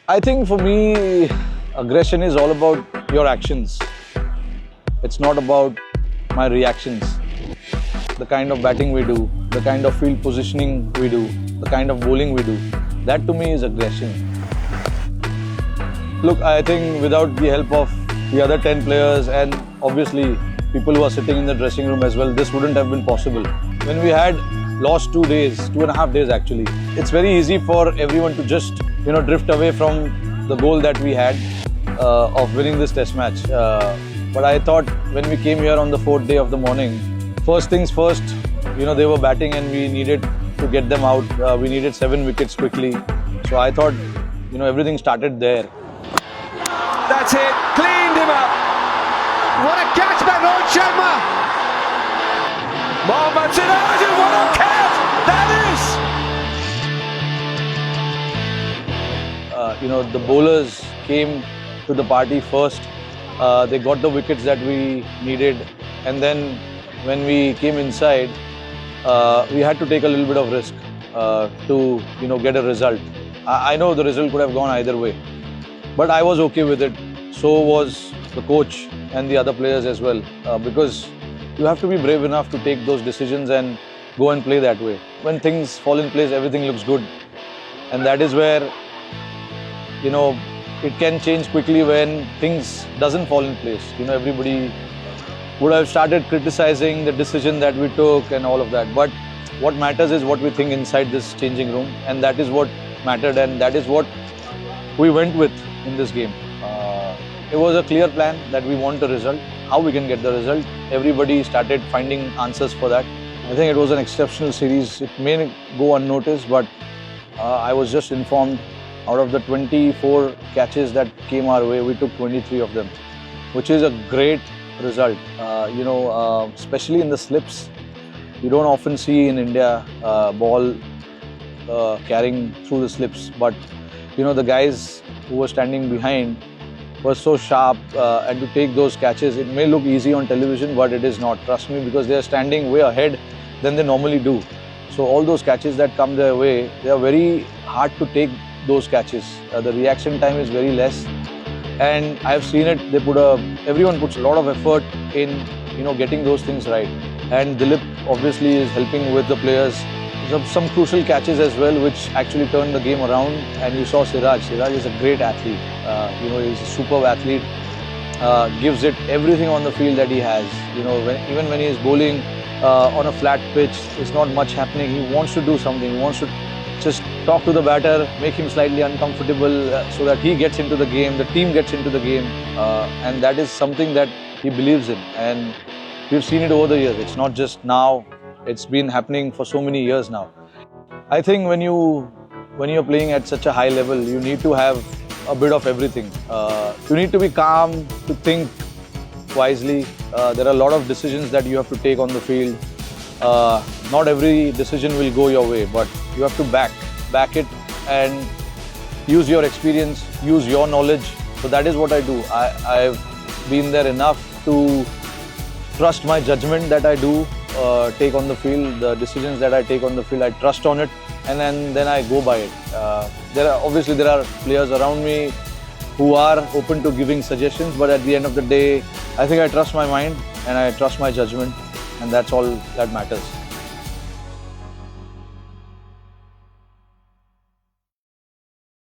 I think for me, aggression is all about your actions. It's not about my reactions. The kind of batting we do, the kind of field positioning we do, the kind of bowling we do, that to me is aggression. Look, I think without the help of the other 10 players and obviously people who are sitting in the dressing room as well, this wouldn't have been possible. When we had lost 2 days, 2.5 days actually, it's very easy for everyone to just, drift away from the goal that we had of winning this test match. But I thought when we came here on the 4th day of the morning, first things first, they were batting and we needed to get them out. We needed 7 wickets quickly. So I thought, everything started there. That's it, cleaned him up. What a catch by Rohit Sharma. Mohammad Siraj, what a catch that is! The bowlers came to the party first. They got the wickets that we needed, and then when we came inside, we had to take a little bit of risk to get a result. I know the result could have gone either way, but I was okay with it. So was the coach and the other players as well, because you have to be brave enough to take those decisions and go and play that way. When things fall in place, everything looks good, and that is where it can change quickly when things doesn't fall in place. Everybody would have started criticizing the decision that we took and all of that. But what matters is what we think inside this changing room, and that is what mattered, and that is what we went with in this game. It was a clear plan that we want the result, how we can get the result. Everybody started finding answers for that. I think it was an exceptional series. It may go unnoticed, but I was just informed out of the 24 catches that came our way, we took 23 of them, which is a great result. Especially in the slips, you don't often see in India ball carrying through the slips, but the guys who were standing behind were so sharp, and to take those catches, it may look easy on television, but it is not. Trust me, because they are standing way ahead than they normally do. So all those catches that come their way, they are very hard to take those catches. The reaction time is very less, and I've seen it. Everyone puts a lot of effort in getting those things right, and Dilip obviously is helping with the players. Some crucial catches as well, which actually turned the game around. And you saw Siraj. Siraj is a great athlete. He's a superb athlete. Gives it everything on the field that he has. Even when he is bowling on a flat pitch, it's not much happening. He wants to do something. He wants to just talk to the batter, make him slightly uncomfortable, so that he gets into the game, the team gets into the game, and that is something that he believes in. And we've seen it over the years. It's not just now. It's been happening for so many years now. I think when you're playing at such a high level, you need to have a bit of everything. You need to be calm, to think wisely. There are a lot of decisions that you have to take on the field. Not every decision will go your way, but you have to back it and use your experience, use your knowledge. So that is what I do. I've been there enough to trust my judgment that I do take on the field. The decisions that I take on the field, I trust on it, and then I go by it. There are players around me who are open to giving suggestions, but at the end of the day, I think I trust my mind and I trust my judgment, and that's all that matters.